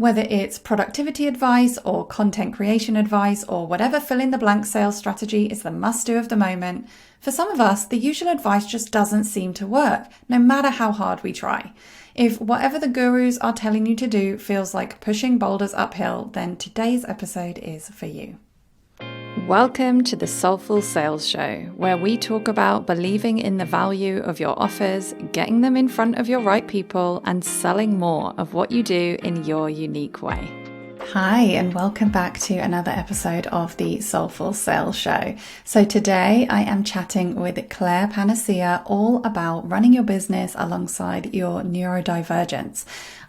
Whether it's productivity advice or content creation advice or whatever fill in the blank sales strategy is the must do of the moment, for some of us, the usual advice just doesn't seem to work, no matter how hard we try. If whatever the gurus are telling you to do feels like pushing boulders uphill, then today's episode is for you. Welcome to the Soulful Sales Show, where we talk about believing in the value of your offers, getting them in front of your right people, and selling more of what you do in your unique way. Hi, and welcome back to another episode of the Soulful Sales Show. So today I am chatting with Claire Paniccia all about running your business alongside your neurodivergence.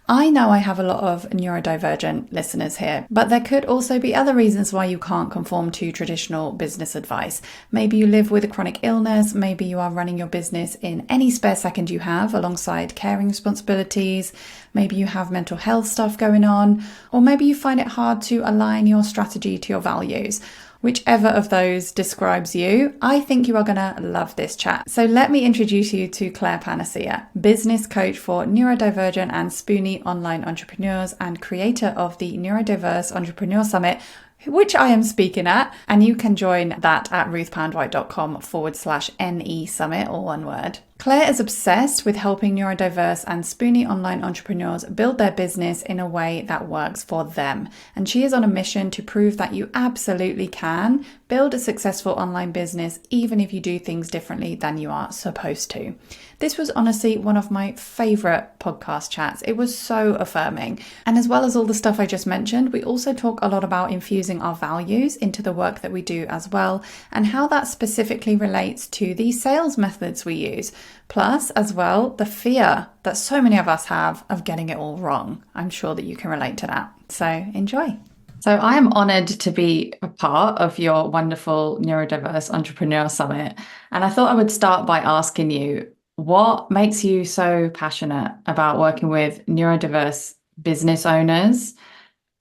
I know I have a lot of neurodivergent listeners here, but there could also be other reasons why you can't conform to traditional business advice. Maybe you live with a chronic illness, maybe you are running your business in any spare second you have alongside caring responsibilities, maybe you have mental health stuff going on, or maybe you find it hard to align your strategy to your values. Whichever of those describes you, I think you are going to love this chat. So let me introduce you to Claire Paniccia, business coach for neurodivergent and spoony online entrepreneurs and creator of the Neurodiverse Entrepreneur Summit, which I am speaking at, and you can join that at ruthpoundwhite.com/NE Summit, all one word. Claire is obsessed with helping neurodiverse and spoony online entrepreneurs build their business in a way that works for them. And she is on a mission to prove that you absolutely can build a successful online business even if you do things differently than you are supposed to. This was honestly one of my favorite podcast chats. It was so affirming. And as well as all the stuff I just mentioned, we also talk a lot about infusing our values into the work that we do as well, and how that specifically relates to the sales methods we use. Plus, as well, the fear that so many of us have of getting it all wrong. I'm sure that you can relate to that. So enjoy. So I am honored to be a part of your wonderful Neurodiverse Entrepreneur Summit. And I thought I would start by asking you, what makes you so passionate about working with neurodiverse business owners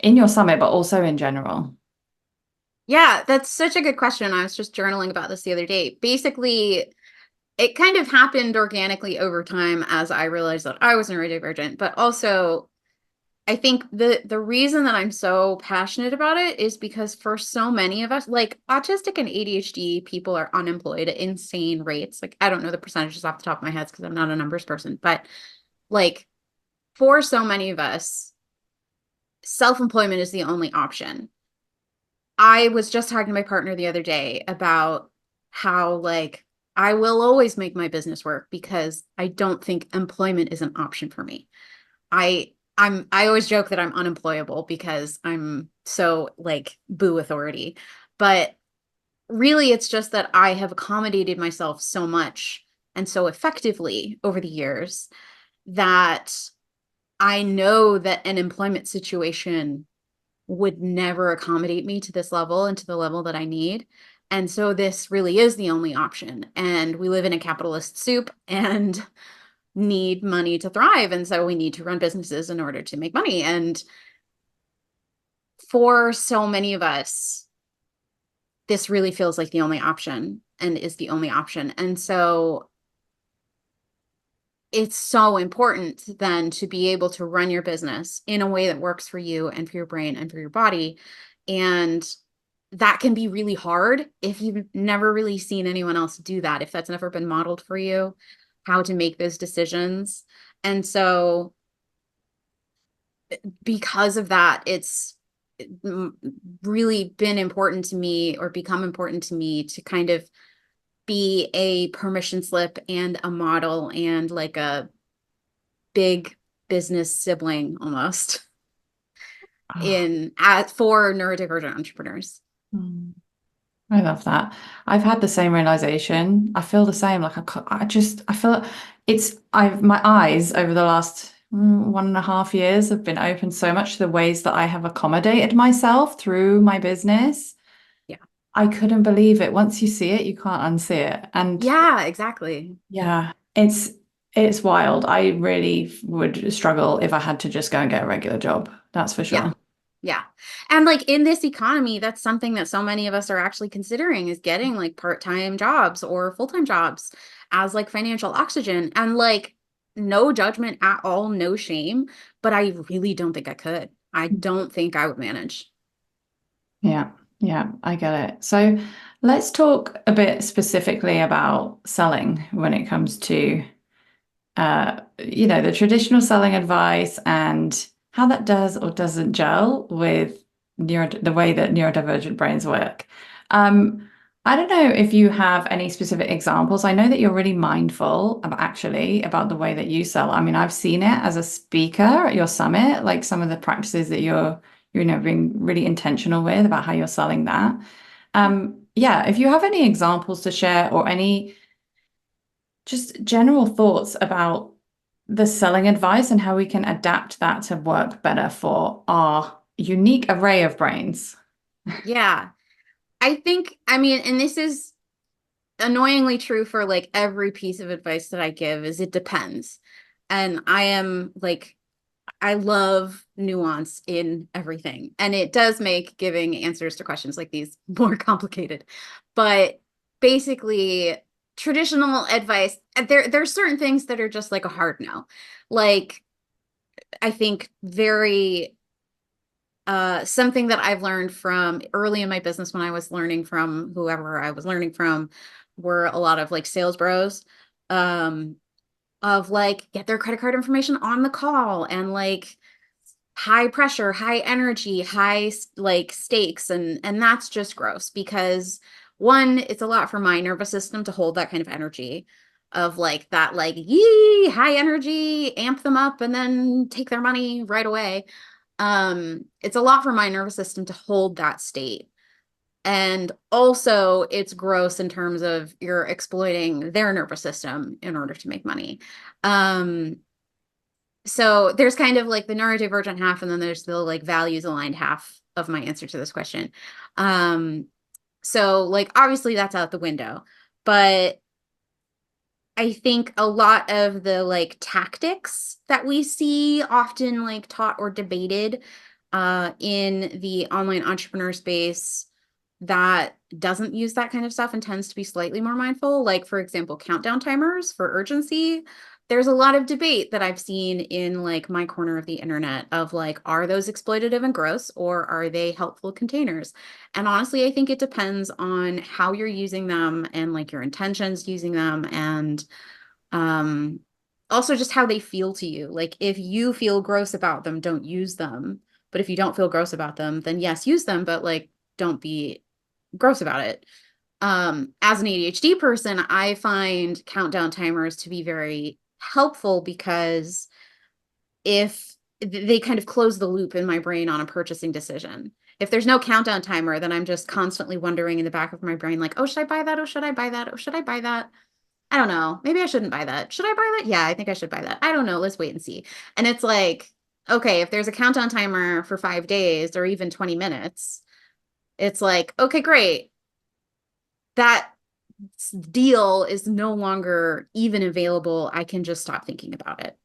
in your summit, but also in general? Yeah, that's such a good question. I was just journaling about this the other day. Basically, it kind of happened organically over time as I realized that I was neurodivergent, but also I think the reason that I'm so passionate about it is because for so many of us, like autistic and ADHD people are unemployed at insane rates. Like, I don't know the percentages off the top of my head because I'm not a numbers person, but like for so many of us, self-employment is the only option. I was just talking to my partner the other day about how like I will always make my business work because I don't think employment is an option for me. I always joke that I'm unemployable because I'm so like boo authority. But really it's just that I have accommodated myself so much and so effectively over the years that I know that an employment situation would never accommodate me to this level and to the level that I need. And so this really is the only option. And we live in a capitalist soup and need money to thrive. And so we need to run businesses in order to make money. And for so many of us, this really feels like the only option and is the only option. And so it's so important then to be able to run your business in a way that works for you and for your brain and for your body. And that can be really hard if you've never really seen anyone else do that, if that's never been modeled for you, how to make those decisions. And so because of that, it's really been important to me or become important to me to kind of be a permission slip and a model and like a big business sibling almost Oh, for neurodivergent entrepreneurs. I love that. I've had the same realization. I feel the same. Like I feel my eyes over the last 1.5 years have been opened so much to the ways that I have accommodated myself through my business. Yeah. I couldn't believe it. Once you see it, you can't unsee it. And Yeah, exactly. yeah, it's wild. I really would struggle if I had to just go and get a regular job. That's for Yeah. sure. Yeah. And like in this economy, that's something that so many of us are actually considering is getting like part-time jobs or full-time jobs as like financial oxygen. And like no judgment at all, no shame, but I really don't think I could. I don't think I would manage. Yeah, yeah, I get it. So let's talk a bit specifically about selling when it comes to the traditional selling advice and how that does or doesn't gel with the way that neurodivergent brains work. I don't know if you have any specific examples. I know that you're really mindful about the way that you sell. I mean, I've seen it as a speaker at your summit, like some of the practices that you're being really intentional with about how you're selling that. Yeah, if you have any examples to share or any just general thoughts about the selling advice and how we can adapt that to work better for our unique array of brains. Yeah. I think, I mean, and this is annoyingly true for like every piece of advice that I give is it depends. And I am like, I love nuance in everything. And it does make giving answers to questions like these more complicated. But basically, traditional advice, there's certain things that are just like a hard no. Like, I think very something that I've learned from early in my business when I was learning from whoever I was learning from were a lot of like sales bros. Of like get their credit card information on the call and like high pressure, high energy, high like stakes, and that's just gross because one, it's a lot for my nervous system to hold that kind of energy of like that like yee high energy, amp them up and then take their money right away. It's a lot for my nervous system to hold that state. And also, it's gross in terms of you're exploiting their nervous system in order to make money. Um, so there's kind of like the neurodivergent half, and then there's the like values aligned half of my answer to this question. Um, so like obviously that's out the window, but I think a lot of the like tactics that we see often like taught or debated in the online entrepreneur space that doesn't use that kind of stuff and tends to be slightly more mindful, like for example, countdown timers for urgency. There's a lot of debate that I've seen in like my corner of the internet of like, are those exploitative and gross or are they helpful containers? And honestly, I think it depends on how you're using them and like your intentions using them and um also just how they feel to you. Like if you feel gross about them, don't use them. But if you don't feel gross about them, then yes, use them, but like don't be gross about it. As an ADHD person, I find countdown timers to be very helpful because if they kind of close the loop in my brain on a purchasing decision. If there's no countdown timer, then I'm just constantly wondering in the back of my brain, like, oh, should I buy that? Oh, should I buy that? Oh, should I buy that? I don't know. Maybe I shouldn't buy that. Should I buy that? Yeah, I think I should buy that. I don't know. Let's wait and see. And it's like, okay, if there's a countdown timer for 5 days or even 20 minutes, it's like, okay, great. That deal is no longer even available. I can just stop thinking about it.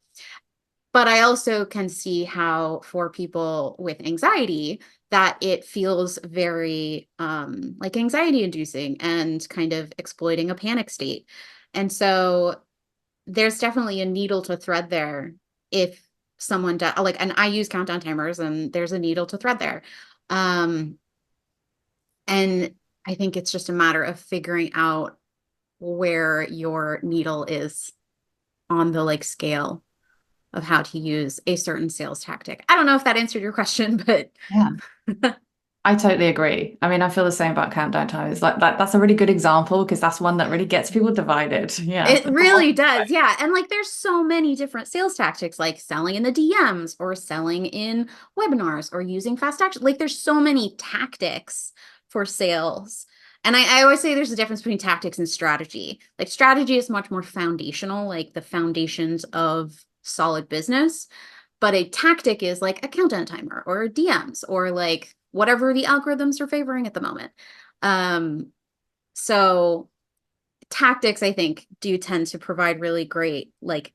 But I also can see how for people with anxiety, that it feels very like anxiety inducing and kind of exploiting a panic state. And so there's definitely a needle to thread there if someone does like, and I use countdown timers and there's a needle to thread there. Um, and I think it's just a matter of figuring out where your needle is on the like scale of how to use a certain sales tactic. I don't know if that answered your question, but Yeah. I totally agree. I mean, I feel the same about countdown timers. Like that's a really good example because that's one that really gets people divided. Yeah. it really does. Yeah. And like there's so many different sales tactics, like selling in the DMs or selling in webinars or using fast action. Like there's so many tactics for sales. And I always say there's a difference between tactics and strategy. Like strategy is much more foundational, like the foundations of solid business. But a tactic is like a countdown timer or DMs or like whatever the algorithms are favoring at the moment. So tactics, I think, do tend to provide really great like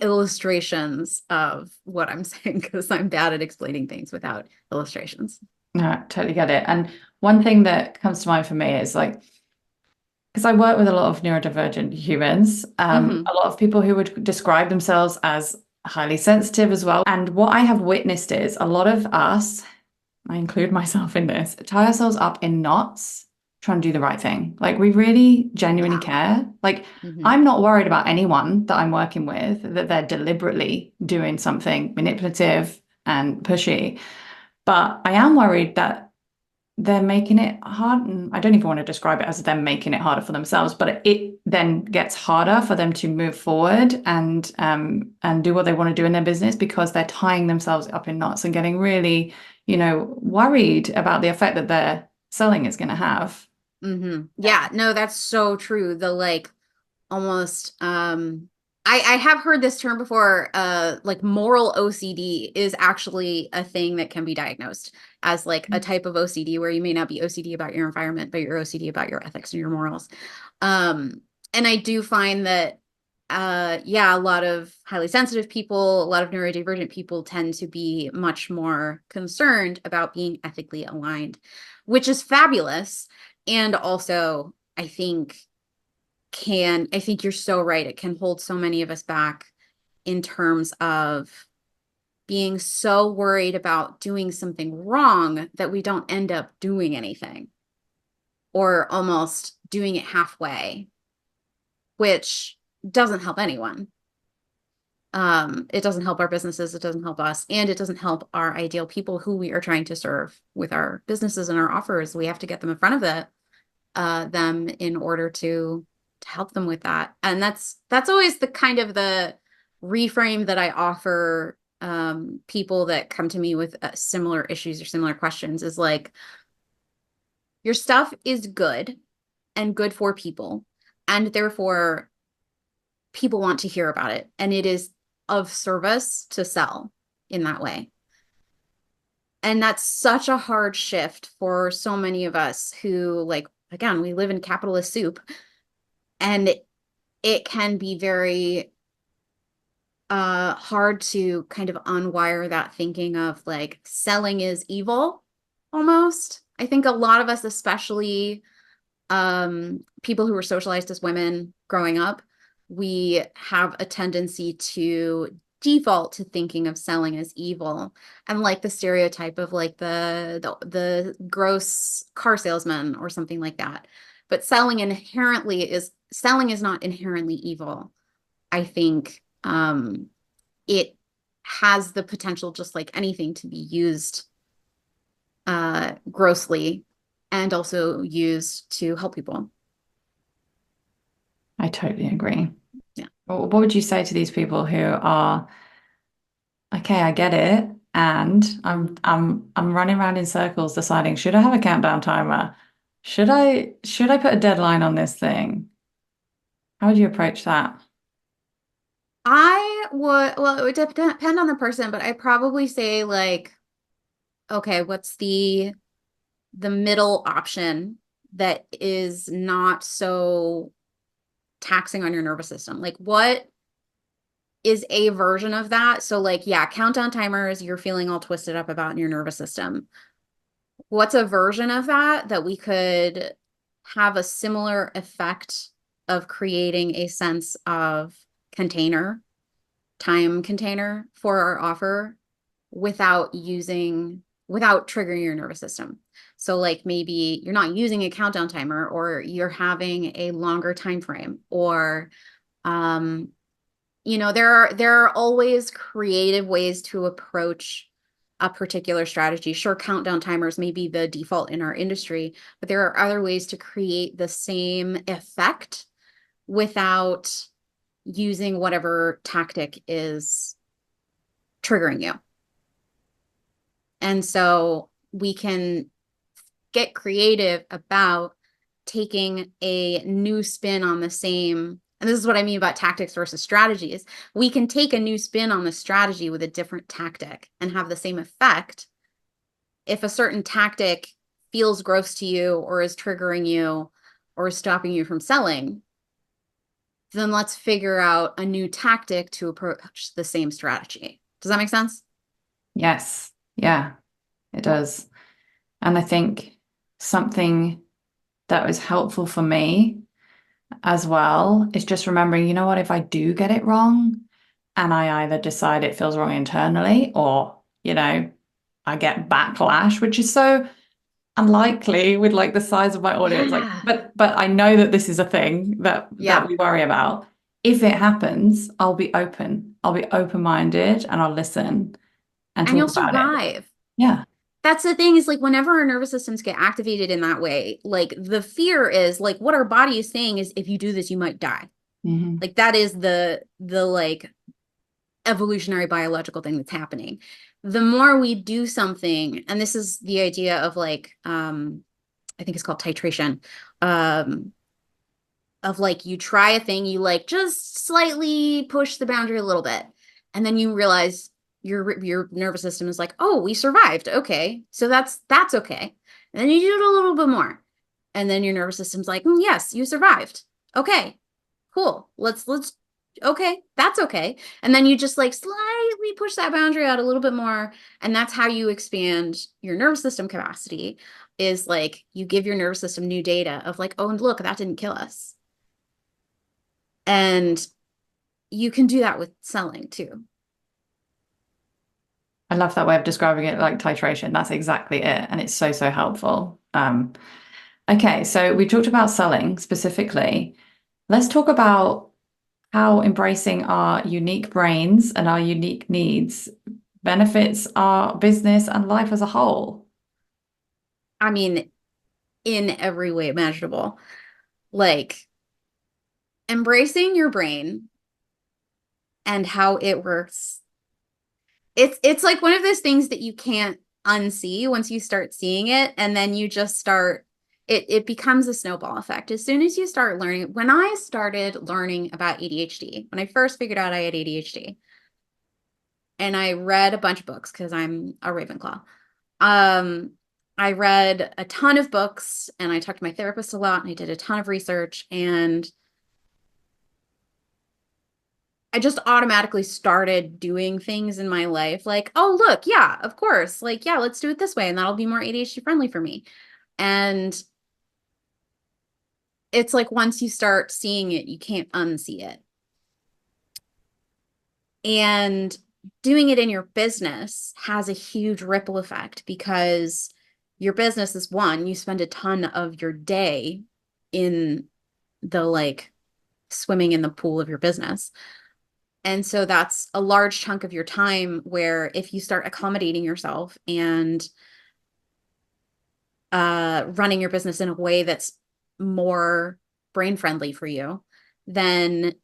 illustrations of what I'm saying because I'm bad at explaining things without illustrations. No, I totally get it. And one thing that comes to mind for me is like, because I work with a lot of neurodivergent humans, Mm-hmm. a lot of people who would describe themselves as highly sensitive as well. And what I have witnessed is a lot of us, I include myself in this, tie ourselves up in knots trying to do the right thing. Like we really genuinely Yeah. care. Like Hmm. I'm not worried about anyone that I'm working with that they're deliberately doing something manipulative and pushy. But I am worried that they're making it hard. And I don't even want to describe it as them making it harder for themselves, but it then gets harder for them to move forward and do what they want to do in their business because they're tying themselves up in knots and getting really, worried about the effect that their selling is going to have. Yeah, no, that's so true. The like almost I have heard this term before, like moral OCD is actually a thing that can be diagnosed as like a type of OCD where you may not be OCD about your environment, but you're OCD about your ethics and your morals. And I do find that yeah, a lot of highly sensitive people, a lot of neurodivergent people tend to be much more concerned about being ethically aligned, which is fabulous. And also, I think you're so right. It can hold so many of us back in terms of being so worried about doing something wrong that we don't end up doing anything or almost doing it halfway, which doesn't help anyone. It doesn't help our businesses, it doesn't help us, and it doesn't help our ideal people who we are trying to serve with our businesses and our offers. We have to get them in front of them in order to help them with that. And that's always the kind of the reframe that I offer people that come to me with similar issues or similar questions is like, your stuff is good and good for people, and therefore people want to hear about it, and it is of service to sell in that way. And that's such a hard shift for so many of us who, like, again, we live in capitalist soup, and it can be very hard to kind of unwire that thinking of like selling is evil almost. I think a lot of us, especially people who were socialized as women growing up, we have a tendency to default to thinking of selling as evil, and like the stereotype of like the gross car salesman or something like that. But selling is not inherently evil. I think it has the potential, just like anything, to be used grossly and also used to help people. I totally agree. Yeah. What would you say to these people who are, okay, I get it, and I'm running around in circles deciding, should I have a countdown timer? Should I put a deadline on this thing? How would you approach that? I would, well, it would depend on the person, but I'd probably say like, okay, what's the middle option that is not so taxing on your nervous system? Like what is a version of that? So like, yeah, countdown timers, you're feeling all twisted up about in your nervous system. What's a version of that that we could have a similar effect of creating a sense of container, time container for our offer without triggering your nervous system? So like maybe you're not using a countdown timer, or you're having a longer time frame, or there are always creative ways to approach a particular strategy. Sure, countdown timers may be the default in our industry, but there are other ways to create the same effect without using whatever tactic is triggering you. And so we can get creative about taking a new spin on the same. And this is what I mean about tactics versus strategies. We can take a new spin on the strategy with a different tactic and have the same effect. If a certain tactic feels gross to you, or is triggering you, or is stopping you from selling, then let's figure out a new tactic to approach the same strategy. Does that make sense? Yes. Yeah, it does. And I think something that was helpful for me as well is just remembering, you know what, if I do get it wrong, and I either decide it feels wrong internally or, I get backlash, which is so unlikely with like the size of my audience. Like, Yeah. but I know that this is a thing that Yeah. we worry about. If it happens, I'll be open. I'll be open-minded and I'll listen and And talk you'll about it. survive. Yeah. That's the thing is like whenever our nervous systems get activated in that way, like the fear is like what our body is saying is if you do this, you might die. Hmm. Like that is the like evolutionary biological thing that's happening. The more we do something, and this is the idea of like I think it's called titration, um of like you try a thing, you like just slightly push the boundary a little bit, and then you realize your nervous system is like, oh, we survived. Okay. So that's okay. And then you do it a little bit more. And then your nervous system's like, yes, you survived. Okay, cool. Let's okay, that's okay. And then you just like slightly push that boundary out a little bit more. And that's how you expand your nervous system capacity, is like you give your nervous system new data of like, oh, and look, that didn't kill us. And you can do that with selling too. I love that way of describing it, like titration. That's exactly it. And it's so, so helpful. Okay, so we talked about selling specifically. Let's talk about how embracing our unique brains and our unique needs benefits our business and life as a whole. I mean, in every way imaginable. Like embracing your brain and how it works. It's like one of those things that you can't unsee once you start seeing it, and then you just start it becomes a snowball effect. As soon as you start learning, when I started learning about ADHD, when I first figured out I had ADHD, and I read a bunch of books because I'm a Ravenclaw. Um, I read a ton of books and I talked to my therapist a lot and I did a ton of research, and I just automatically started doing things in my life like, oh, look, yeah, of course. Like, yeah, let's do it this way and that'll be more ADHD friendly for me. And it's like once you start seeing it, you can't unsee it. And doing it in your business has a huge ripple effect because your business is one, you spend a ton of your day in the like swimming in the pool of your business. And so that's a large chunk of your time where if you start accommodating yourself and running your business in a way that's more brain friendly for you, then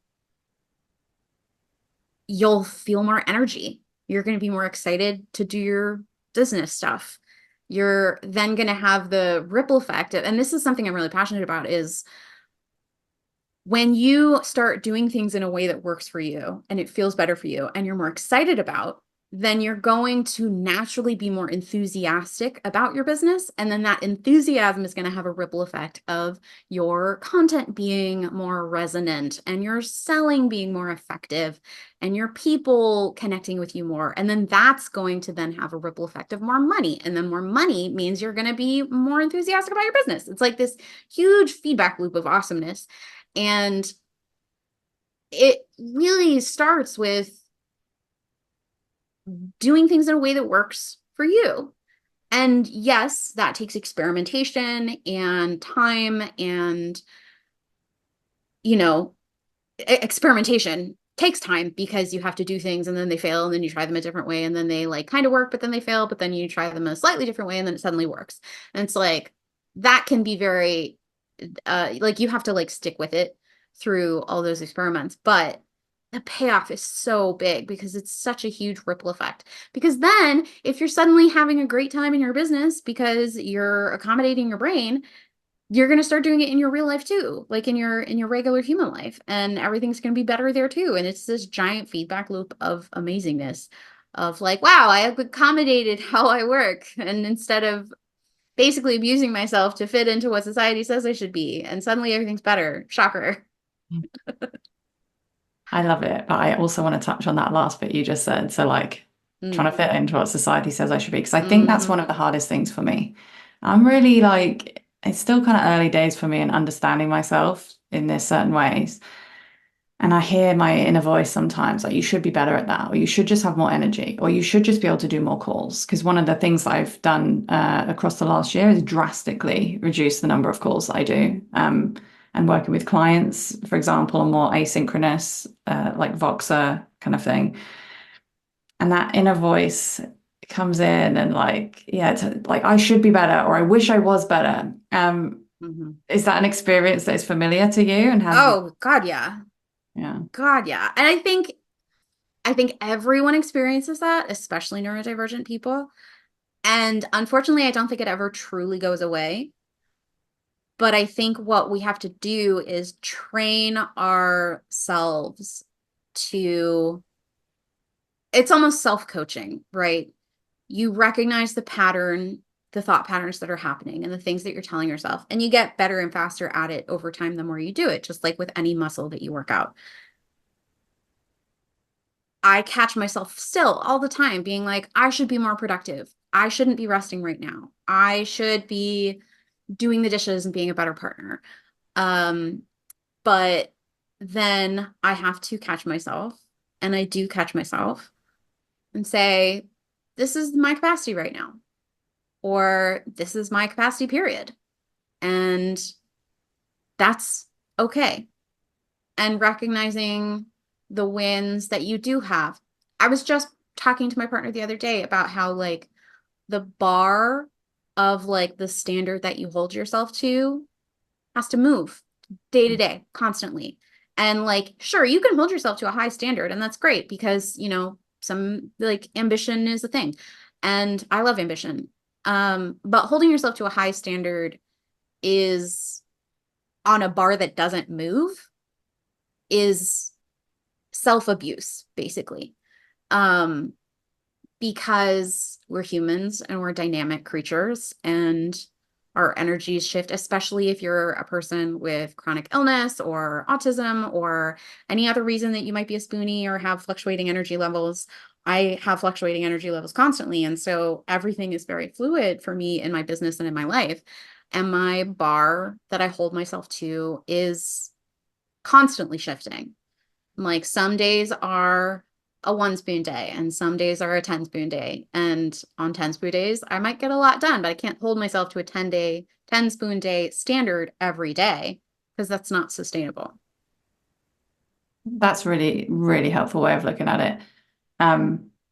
you'll feel more energy. You're going to be more excited to do your business stuff. You're then going to have the ripple effect. And this is something I'm really passionate about, is when you start doing things in a way that works for you and it feels better for you and you're more excited about, then you're going to naturally be more enthusiastic about your business. And then that enthusiasm is going to have a ripple effect of your content being more resonant and your selling being more effective and your people connecting with you more. And then that's going to then have a ripple effect of more money. And then more money means you're going to be more enthusiastic about your business. It's like this huge feedback loop of awesomeness. And it really starts with doing things in a way that works for you. And yes, that takes experimentation and time and, you know, experimentation takes time because you have to do things and then they fail and then you try them a different way and then they like kind of work, but then they fail, but then you try them a slightly different way and then it suddenly works. And it's like, that can be very, like you have to like stick with it through all those experiments, but the payoff is so big because it's such a huge ripple effect. Because then if you're suddenly having a great time in your business because you're accommodating your brain, you're going to start doing it in your real life too, like in your regular human life, and everything's going to be better there too. And it's this giant feedback loop of amazingness of like, wow, I have accommodated how I work, and instead of basically abusing myself to fit into what society says I should be, and suddenly everything's better. Shocker. I love it, but I also want to touch on that last bit you just said. So, like, Mm. trying to fit into what society says I should be, because I think that's Mm-hmm. one of the hardest things for me. I'm really like, it's still kind of early days for me in understanding myself in this certain ways. And I hear my inner voice sometimes, like, you should be better at that, or you should just have more energy, or you should just be able to do more calls. Because one of the things that I've done across the last year is drastically reduce the number of calls that I do. And working with clients, for example, on more asynchronous, like Voxer kind of thing. And that inner voice comes in and like, yeah, it's like, I should be better, or I wish I was better. Mhm. Is that an experience that is familiar to you? And have you? Oh, God, yeah. Yeah. God, yeah. And I think everyone experiences that, especially neurodivergent people. And unfortunately, I don't think it ever truly goes away. But I think what we have to do is train ourselves to, it's almost self-coaching, right? You recognize the pattern, the thought patterns that are happening and the things that you're telling yourself, and you get better and faster at it over time the more you do it, just like with any muscle that you work out. I catch myself still all the time being like, I should be more productive. I shouldn't be resting right now. I should be doing the dishes and being a better partner. Um, but then I have to catch myself, and I do catch myself and say, this is my capacity right now, or this is my capacity period. And that's okay. And recognizing the wins that you do have. I was just talking to my partner the other day about how like the bar of like the standard that you hold yourself to has to move day to day constantly. And like, sure, you can hold yourself to a high standard, and that's great because, some like ambition is a thing. And I love ambition. But holding yourself to a high standard is on a bar that doesn't move is self-abuse, basically. Um, because we're humans and we're dynamic creatures, and our energies shift, especially if you're a person with chronic illness or autism or any other reason that you might be a spoonie or have fluctuating energy levels. I have fluctuating energy levels constantly. And so everything is very fluid for me in my business and in my life. And my bar that I hold myself to is constantly shifting. Like some days are a 1 spoon day and some days are a 10 spoon day. And on 10 spoon days, I might get a lot done, but I can't hold myself to a 10 spoon day standard every day because that's not sustainable. That's really, really helpful way of looking at it.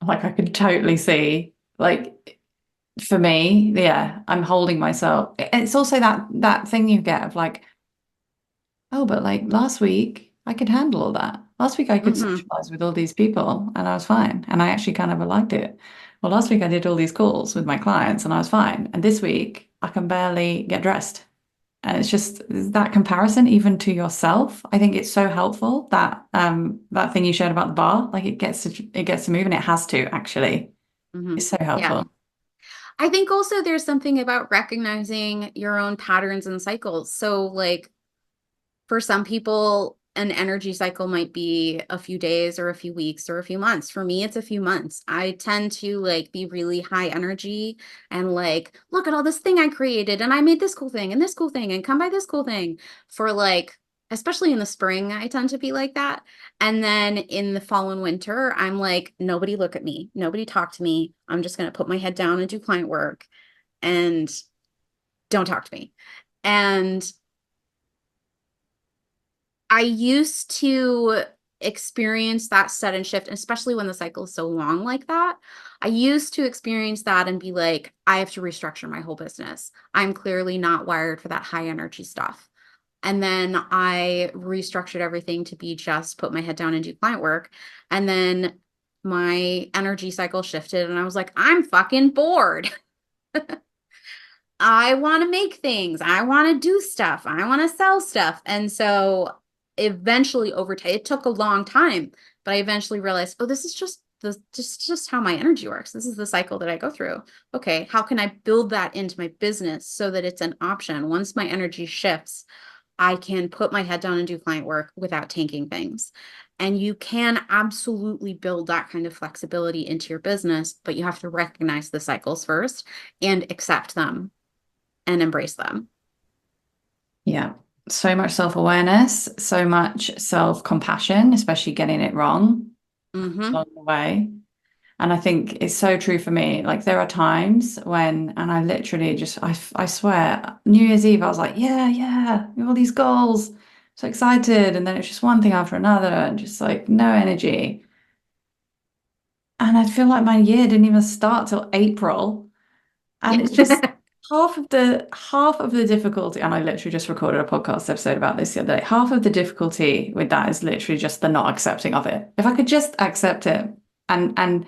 Like I could totally see, like for me, yeah, I'm holding myself. It's also that thing you get of like, oh, but like last week I could handle all that. Last week I could Mm-hmm. socialize with all these people and I was fine. And I actually kind of liked it. Well, last week I did all these calls with my clients and I was fine. And this week I can barely get dressed. And it's just that comparison, even to yourself. I think it's so helpful that that thing you shared about the bar, like it gets to move and it has to actually. Mm-hmm. It's so Yeah. helpful. I think also there's something about recognizing your own patterns and cycles. So, like, for some people, an energy cycle might be a few days or a few weeks or a few months. For me, it's a few months. I tend to like be really high energy and like, look at all this thing I created and I made this cool thing and this cool thing and come by this cool thing for like, especially in the spring, I tend to be like that. And then in the fall and winter, I'm like, nobody look at me, nobody talk to me. I'm just going to put my head down and do client work and don't talk to me. And I used to experience that sudden shift, especially when the cycle is so long like that. I used to experience that and be like, I have to restructure my whole business. I'm clearly not wired for that high energy stuff. And then I restructured everything to be just put my head down and do client work. And then my energy cycle shifted and I was like, I'm fucking bored. I want to make things. I want to do stuff. I want to sell stuff. And so eventually over time, it took a long time, but I eventually realized, oh, this is just how my energy works. This is the cycle that I go through. Okay, how can I build that into my business so that it's an option? Once my energy shifts, I can put my head down and do client work without tanking things. And you can absolutely build that kind of flexibility into your business, but you have to recognize the cycles first and accept them and embrace them. Yeah, so much self-awareness, so much self-compassion, especially getting it wrong Hmm. along the way. And I think it's so true for me. Like there are times when, and I literally just, I swear, New Year's Eve, I was like, yeah, all these goals, so excited. And then it's just one thing after another and just like no energy. And I feel like my year didn't even start till April. And it's just Yeah. half of the difficulty. And I literally just recorded a podcast episode about this the other day. Half of the difficulty with that is literally just the not accepting of it. If I could just accept it and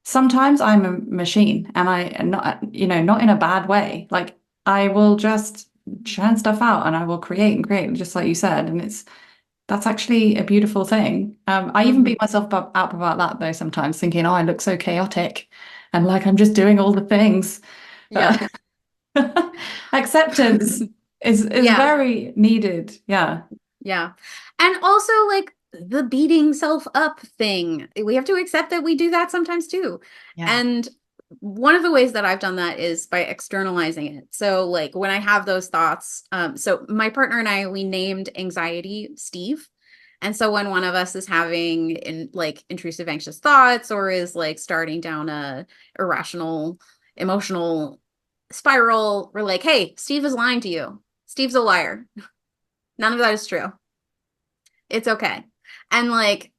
sometimes I'm a machine and I not not in a bad way. Like I will just churn stuff out and I will create and create, just like you said. And that's actually a beautiful thing. I even Hmm. beat myself up about that though sometimes, thinking, oh, I look so chaotic and like I'm just doing all the things. Yeah. But acceptance is Yeah. very needed. Yeah. Yeah. And also like the beating self up thing. We have to accept that we do that sometimes too. Yeah. And one of the ways that I've done that is by externalizing it. So like when I have those thoughts, so my partner and I, we named anxiety Steve. And so when one of us is having like intrusive anxious thoughts or is like starting down a irrational emotional spiral, we're like, hey, Steve is lying to you. Steve's a liar. None of that is true. It's okay. And like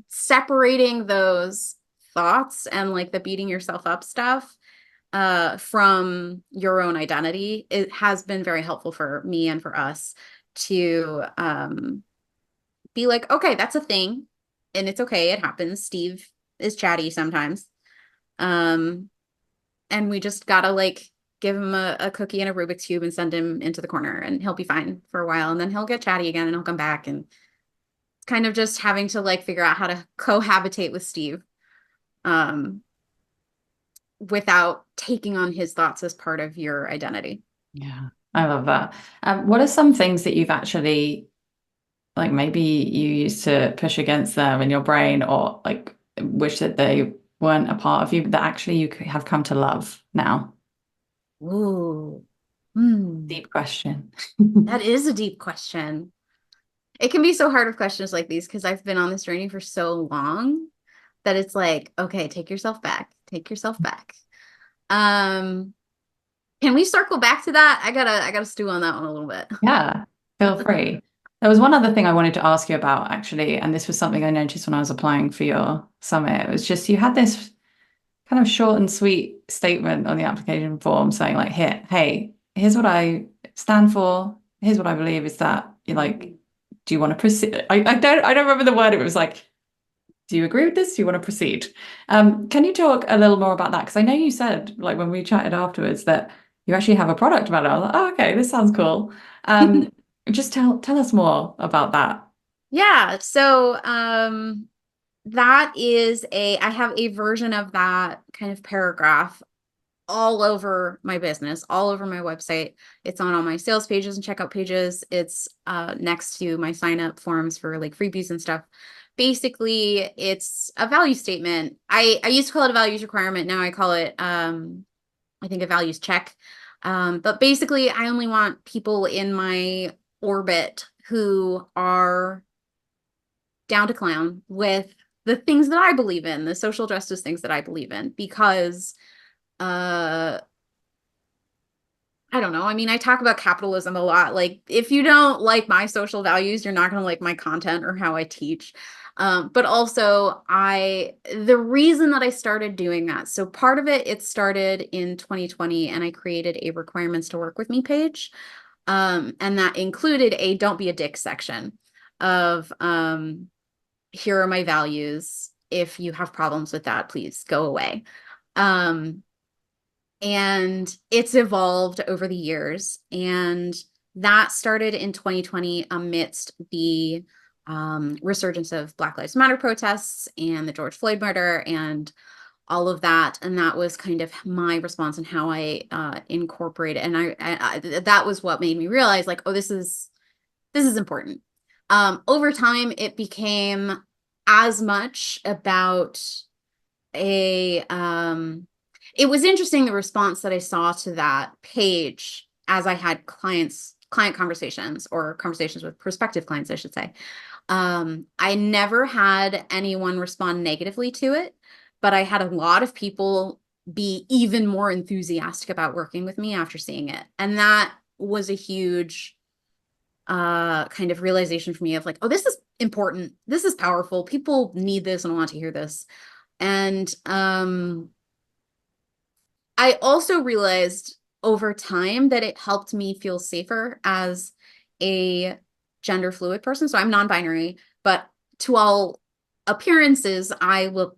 separating those thoughts and like the beating yourself up stuff from your own identity, it has been very helpful for me and for us to be like, okay, that's a thing and it's okay, it happens. Steve is chatty sometimes. Um and we just gotta like give him a cookie and a Rubik's cube and send him into the corner and he'll be fine for a while and then he'll get chatty again and he'll come back and kind of just having to like figure out how to cohabitate with Steve um, without taking on his thoughts as part of your identity. Yeah. I love that. What are some things that you've actually like maybe you used to push against them in your brain or like wish that they weren't a part of you, but that actually you have come to love now? Ooh. Hmm. Deep question. That is a deep question. It can be so hard with questions like these because I've been on this journey for so long that it's like, okay, take yourself back. Take yourself back. Um, can we circle back to that? I gotta stew on that one a little bit. Yeah, feel free. There was one other thing I wanted to ask you about actually, and this was something I noticed when I was applying for your summit. It was just you had this kind of short and sweet statement on the application form saying like, here, hey, here's what I stand for. Here's what I believe is that you like, do you want to proceed? I don't remember the word. It was like, do you agree with this? Do you want to proceed? Can you talk a little more about that? Because I know you said, like when we chatted afterwards, that you actually have a product about it. I was like, oh, okay, this sounds cool. Just tell us more about that. Yeah, so that is I have a version of that kind of paragraph all over my business, all over my website. It's on all my sales pages and checkout pages. It's next to my sign up forms for like freebies and stuff. Basically, it's a value statement. I used to call it a values requirement. Now I call it I think a values check. But basically, I only want people in my orbit who are down to clown with the things that I believe in, the social justice things that I believe in, because uh I don't know. I mean, I talk about capitalism a lot. Like, if you don't like my social values, you're not going to like my content or how I teach. But also, the reason that I started doing that, so part of it, it started in 2020, and I created a requirements to work with me page. And that included a don't be a dick section of here are my values. If you have problems with that, please go away. Um, and it's evolved over the years. And that started in 2020 amidst the resurgence of Black Lives Matter protests and the George Floyd murder and all of that. And that was kind of my response and how I incorporated. And that was what made me realize, like, oh, this is important. Over time, it became as much about a it was interesting the response that I saw to that page as I had clients client conversations, or conversations with prospective clients, I should say. I never had anyone respond negatively to it, but I had a lot of people be even more enthusiastic about working with me after seeing it. And that was a huge kind of realization for me of like, oh, this is important. This is powerful. People need this and want to hear this. And I also realized over time that it helped me feel safer as a gender fluid person. So I'm non-binary, but to all appearances, I look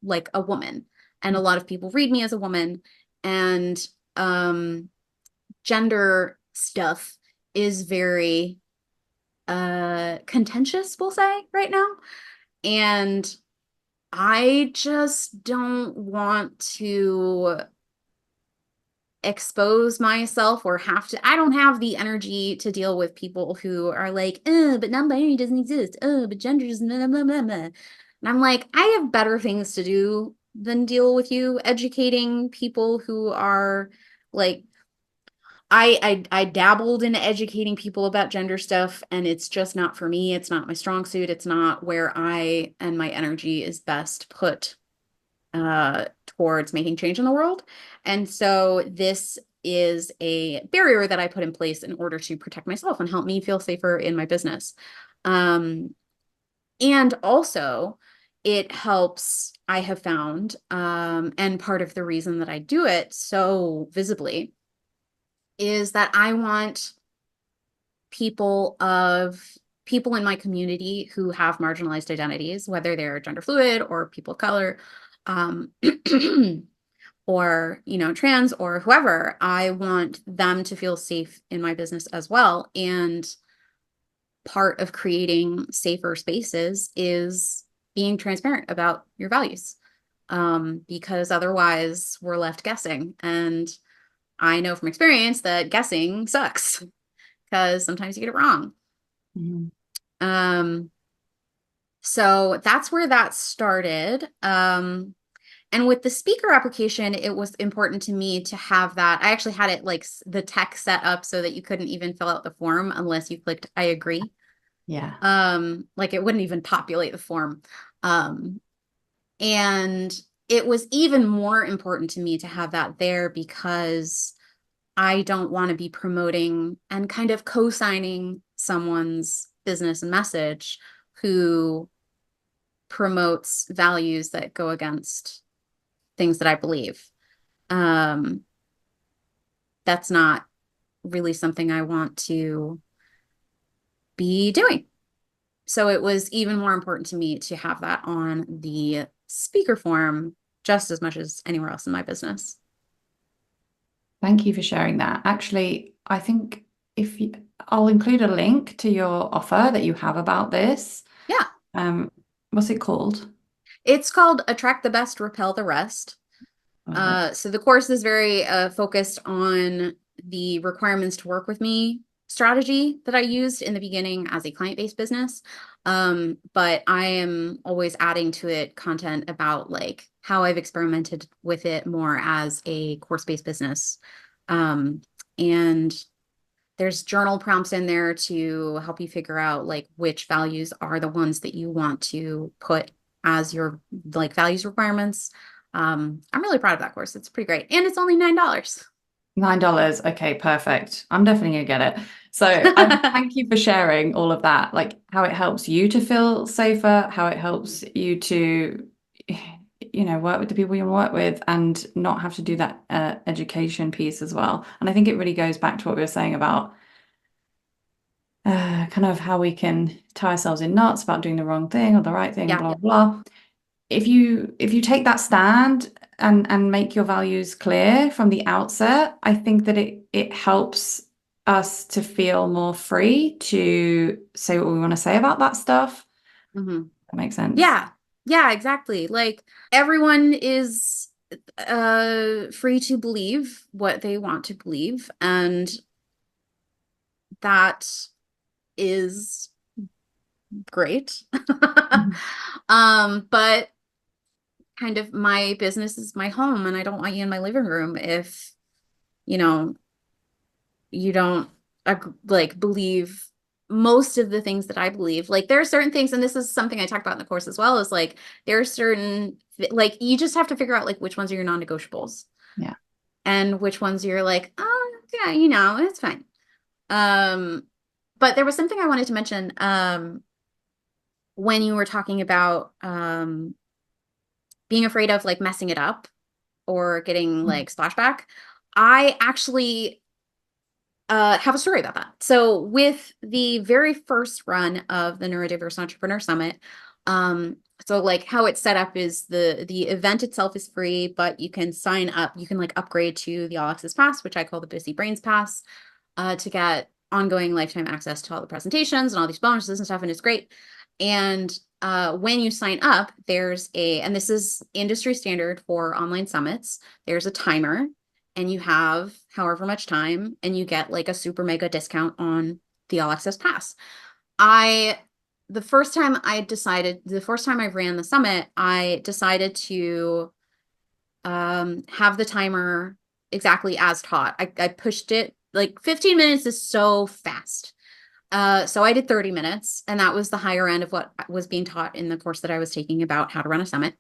like a woman. And a lot of people read me as a woman. And gender stuff is very contentious, we'll say, right now. And I just don't want to expose myself or have to. I don't have the energy to deal with people who are like, but non-binary doesn't exist. But gender is blah, blah, blah, blah. And I'm like, I have better things to do than deal with you educating people who are like, I dabbled in educating people about gender stuff, and it's just not for me. It's not my strong suit. It's not where I and my energy is best put towards making change in the world. And so this is a barrier that I put in place in order to protect myself and help me feel safer in my business. And also, it helps, I have found, and part of the reason that I do it so visibly is that I want people in my community who have marginalized identities, whether they're gender fluid or people of color, um, or, trans or whoever, I want them to feel safe in my business as well. And part of creating safer spaces is being transparent about your values, because otherwise we're left guessing. And I know from experience that guessing sucks because sometimes you get it wrong. Mhm. So that's where that started. And with the speaker application, it was important to me to have that. I actually had it like the tech set up so that you couldn't even fill out the form unless you clicked I agree. Yeah. Like it wouldn't even populate the form. And it was even more important to me to have that there because I don't want to be promoting and kind of co-signing someone's business and message who promotes values that go against things that I believe. Um, that's not really something I want to be doing. So it was even more important to me to have that on the speaker form just as much as anywhere else in my business. Thank you for sharing that. Actually, I think if you, I'll include a link to your offer that you have about this. Yeah. Um, what's it called? It's called Attract the Best, Repel the Rest. Love it. So the course is very focused on the requirements to work with me strategy that I used in the beginning as a client-based business. But I am always adding to it content about like how I've experimented with it more as a course-based business. And there's journal prompts in there to help you figure out like which values are the ones that you want to put as your like values requirements. I'm really proud of that course. It's pretty great. And it's only $9. $9. Okay, perfect. I'm definitely gonna get it. So thank you for sharing all of that, like how it helps you to feel safer, how it helps you to, work with the people you work with and not have to do that education piece as well. And I think it really goes back to what we were saying about kind of how we can tie ourselves in knots about doing the wrong thing or the right thing, Yeah. blah, blah. If you take that stand and make your values clear from the outset, I think that it helps us to feel more free to say what we want to say about that stuff. Mhm. That makes sense. Yeah. Yeah, exactly. Like everyone is free to believe what they want to believe, and that is great. Mhm. But kind of my business is my home, and I don't want you in my living room if, you know, you don't like believe most of the things that I believe. Like there are certain things, and this is something I talk about in the course as well, is like there are certain, like you just have to figure out like which ones are your non-negotiables. Yeah. And which ones you're like, oh yeah, you know, it's fine. But there was something I wanted to mention when you were talking about being afraid of like messing it up or getting like splashback. I actually have a story about that. So with the very first run of the Neurodiverse Entrepreneur Summit, so like how it's set up is the event itself is free, but you can sign up, you can like upgrade to the All Access Pass, which I call the Busy Brains Pass, to get ongoing lifetime access to all the presentations and all these bonuses and stuff, and it's great. And when you sign up, there's and this is industry standard for online summits, there's a timer and you have however much time and you get like a super mega discount on the All Access Pass. The first time I ran the summit, I decided to have the timer exactly as taught. I pushed it, like 15 minutes is so fast. So I did 30 minutes, and that was the higher end of what was being taught in the course that I was taking about how to run a summit.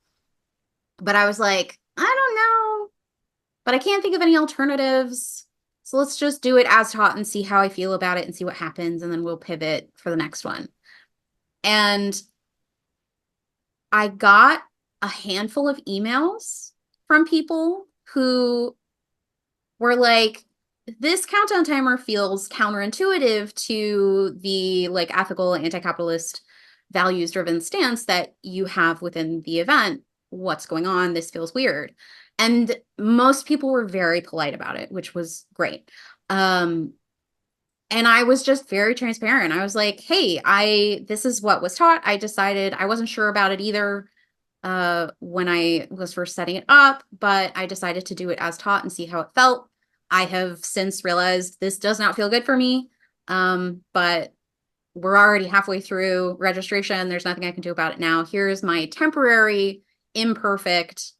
But I was like, I don't know, but I can't think of any alternatives. So let's just do it as taught and see how I feel about it and see what happens. And then we'll pivot for the next one. And I got a handful of emails from people who were like, this countdown timer feels counterintuitive to the like ethical, anti-capitalist, values-driven stance that you have within the event. What's going on? This feels weird. And most people were very polite about it, which was great. And I was just very transparent. I was like, hey, this is what was taught. I decided I wasn't sure about it either when I was first setting it up, but I decided to do it as taught and see how it felt. I have since realized this does not feel good for me, but we're already halfway through registration. There's nothing I can do about it now. Here's my temporary, imperfect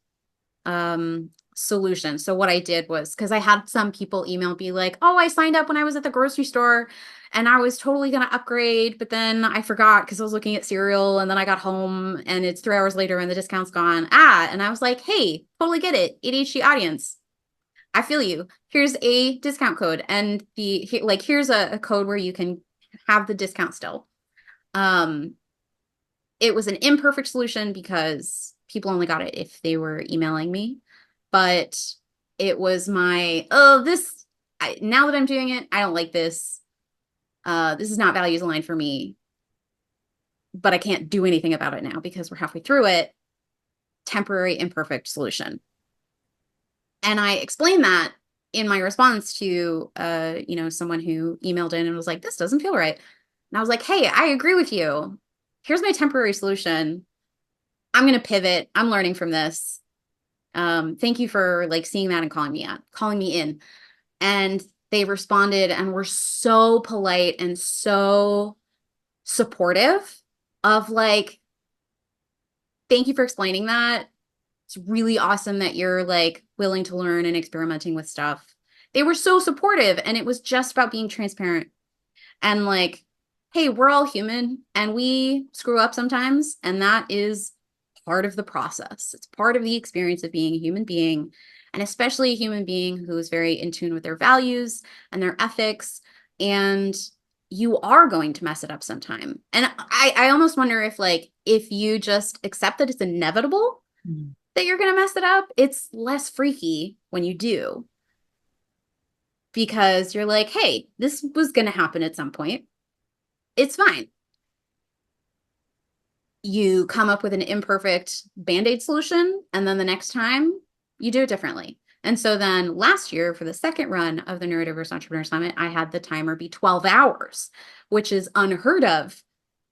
solution. So what I did was, because I had some people email me like, oh, I signed up when I was at the grocery store and I was totally going to upgrade, but then I forgot because I was looking at cereal and then I got home and it's 3 hours later and the discount's gone. And I was like, hey, totally get it. ADHD audience. I feel you. Here's a discount code and here's a code where you can have the discount still. It was an imperfect solution because people only got it if they were emailing me, but it was now that I'm doing it, I don't like this. This is not values aligned for me, but I can't do anything about it now because we're halfway through it. Temporary, imperfect solution. And I explained that in my response to, someone who emailed in and was like, this doesn't feel right. And I was like, hey, I agree with you. Here's my temporary solution. I'm going to pivot. I'm learning from this. Thank you for like seeing that and calling me in. And they responded and were so polite and so supportive of like, thank you for explaining that. It's really awesome that you're like willing to learn and experimenting with stuff. They were so supportive, and it was just about being transparent and like, hey, we're all human and we screw up sometimes, and that is part of the process. It's part of the experience of being a human being, and especially a human being who is very in tune with their values and their ethics. And you are going to mess it up sometime. And I almost wonder if you just accept that it's inevitable that you're going to mess it up, it's less freaky when you do. Because you're like, hey, this was going to happen at some point. It's fine. You come up with an imperfect Band-Aid solution, and then the next time you do it differently. And so then last year, for the second run of the Neurodiverse Entrepreneur Summit, I had the timer be 12 hours, which is unheard of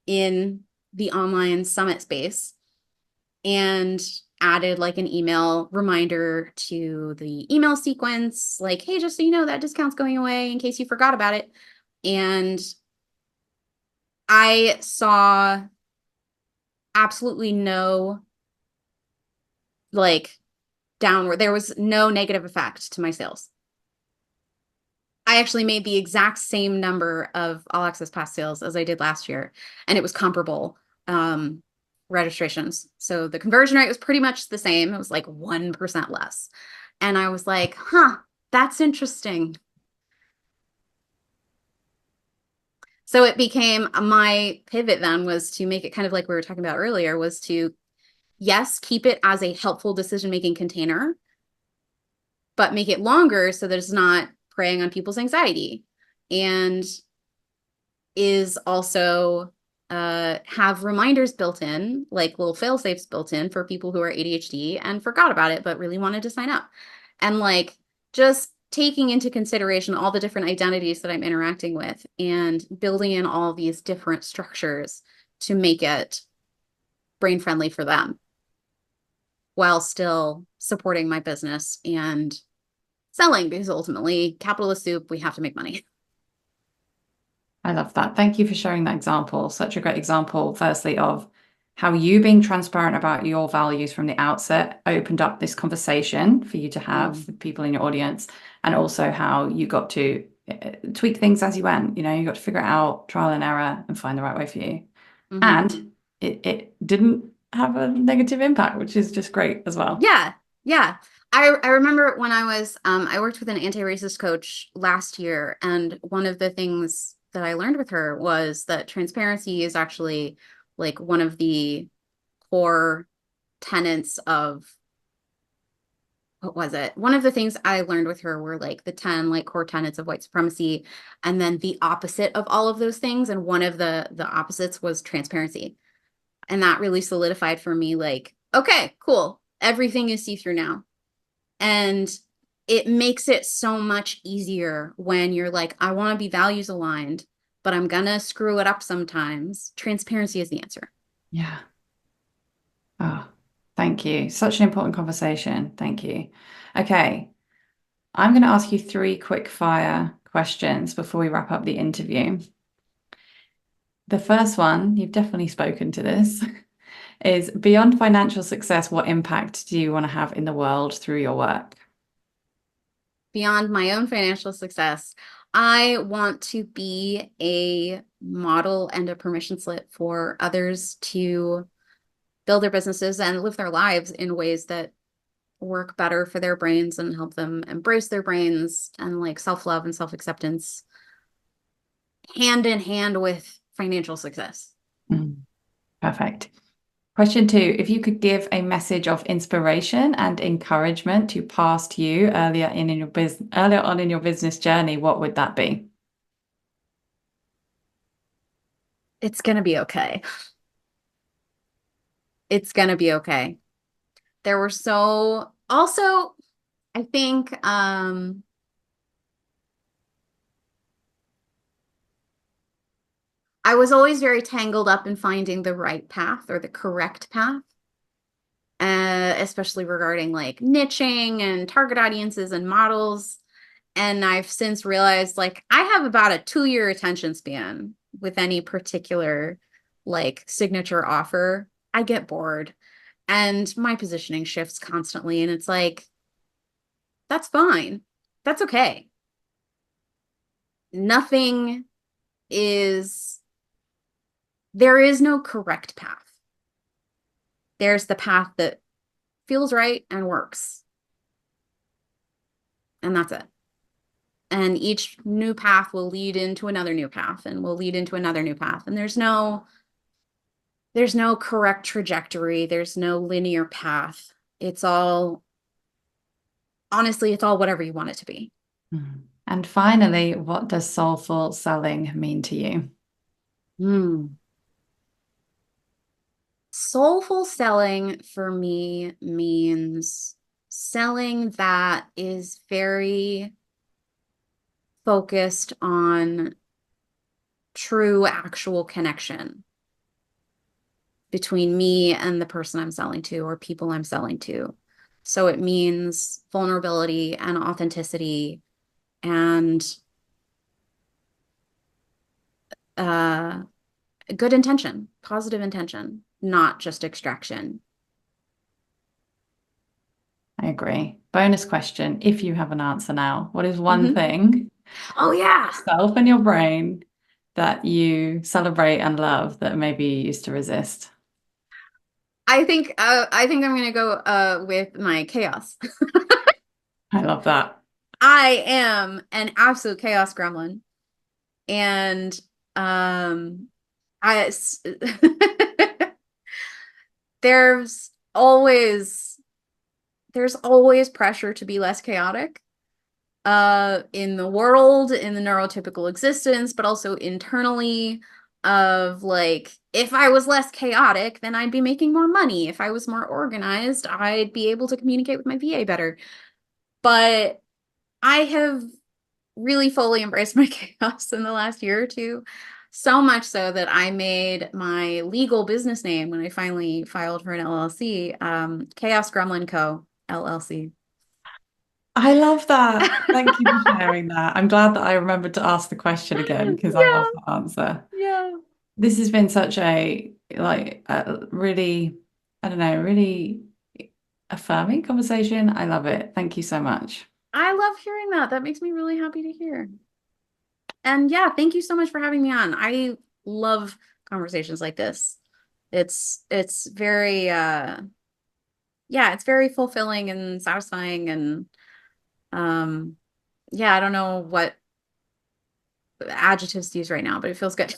in the online summit space, and added like an email reminder to the email sequence, like, hey, just so you know, that discount's going away in case you forgot about it. And I saw absolutely no like downward, there was no negative effect to my sales. I actually made the exact same number of All Access Pass sales as I did last year, and it was comparable registrations. So the conversion rate was pretty much the same. It was like 1% less. And I was like, huh, that's interesting. So it became my pivot then was to make it kind of like we were talking about earlier, was to, yes, keep it as a helpful decision-making container, but make it longer so that it's not preying on people's anxiety, and is also have reminders built in, like little fail safes built in for people who are ADHD and forgot about it but really wanted to sign up. And like just taking into consideration all the different identities that I'm interacting with and building in all these different structures to make it brain friendly for them while still supporting my business and selling, because ultimately, capitalist soup, we have to make money. I love that. Thank you for sharing that example. Such a great example, firstly, of how you being transparent about your values from the outset opened up this conversation for you to have with people in your audience, and also how you got to tweak things as you went. You know, you got to figure it out, trial and error, and find the right way for you. Mm-hmm. And it didn't have a negative impact, which is just great as well. Yeah, yeah. I remember when I was I worked with an anti-racist coach last year, and one of the things that I learned with her was that transparency is actually like one of the core tenets of, what was it? One of the things I learned with her were like the 10 like core tenets of white supremacy, and then the opposite of all of those things, and one of the opposites was transparency. And that really solidified for me, like, okay, cool. Everything is see-through now. And it makes it so much easier when you're like, I want to be values aligned, but I'm gonna screw it up sometimes. Transparency is the answer. Yeah. Oh, thank you. Such an important conversation. Thank you. Okay. I'm going to ask you 3 quick fire questions before we wrap up the interview. The first one, you've definitely spoken to this, is beyond financial success, what impact do you want to have in the world through your work? Beyond my own financial success, I want to be a model and a permission slip for others to build their businesses and live their lives in ways that work better for their brains and help them embrace their brains, and like self-love and self-acceptance hand in hand with financial success. Perfect. Question 2, if you could give a message of inspiration and encouragement to past you earlier on in your business journey, what would that be? It's going to be okay. It's going to be okay. There were so also, I think I was always very tangled up in finding the right path or the correct path, especially regarding like niching and target audiences and models. And I've since realized like I have about a 2-year attention span with any particular like signature offer. I get bored and my positioning shifts constantly. And it's like, that's fine. That's okay. Nothing is, there is no correct path. There's the path that feels right and works. And that's it. And each new path will lead into another new path and will lead into another new path. And there's no correct trajectory. There's no linear path. It's all, honestly, it's all whatever you want it to be. And finally, what does soulful selling mean to you? Soulful selling for me means selling that is very focused on true, actual connection between me and the person I'm selling to or people I'm selling to. So it means vulnerability and authenticity and good intention, positive intention, not just extraction. I agree. Bonus question, if you have an answer now, what is one thing Oh yeah. Self in your brain that you celebrate and love that maybe you used to resist? I think I'm gonna go with my chaos. I love that. I am an absolute chaos gremlin. And um I there's always there's always pressure to be less chaotic in the world, in the neurotypical existence, but also internally of like if I was less chaotic, then I'd be making more money. If I was more organized, I'd be able to communicate with my VA better. But I have really fully embraced my chaos in the last year or two. So much so that I made my legal business name when I finally filed for an LLC, Chaos Gremlin Co. LLC. I love that. Thank you for sharing that. I'm glad that I remembered to ask the question again because I Yeah, love the answer. yeah. This has been such a like a really, I don't know, really affirming conversation. I love it. Thank you so much. I love hearing that. That makes me really happy to hear. And yeah, thank you so much for having me on. I love conversations like this. It's very yeah, it's very fulfilling and satisfying and um yeah, I don't know what adjectives to use right now, but it feels good.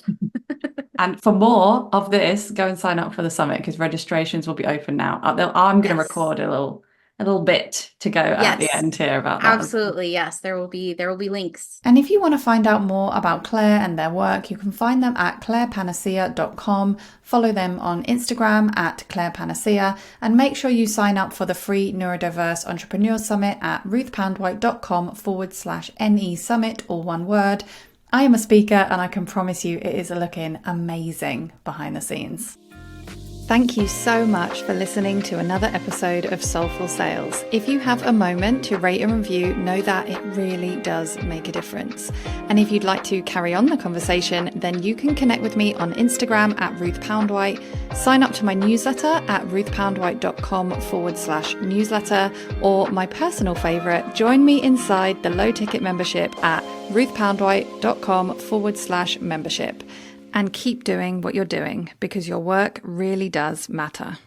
And for more of this, go and sign up for the summit because registrations will be open now. I'm going to Yes. record a little bit to go at the Yes. end here about that as well. Absolutely. Yes. There will be links. And if you want to find out more about Claire and their work, you can find them at clairepanacea.com. Follow them on Instagram at clairepanacea and make sure you sign up for the free Neurodiverse Entrepreneur Summit at ruthpoundwhite.com/NE Summit, all one word. I am a speaker and I can promise you it is looking amazing behind the scenes. Thank you so much for listening to another episode of Soulful Sales. If you have a moment to rate and review, know that it really does make a difference. And if you'd like to carry on the conversation, then you can connect with me on Instagram at Ruth Poundwhite, sign up to my newsletter at ruthpoundwhite.com/newsletter, or my personal favorite, join me inside the low ticket membership at ruthpoundwhite.com/membership. And keep doing what you're doing because your work really does matter.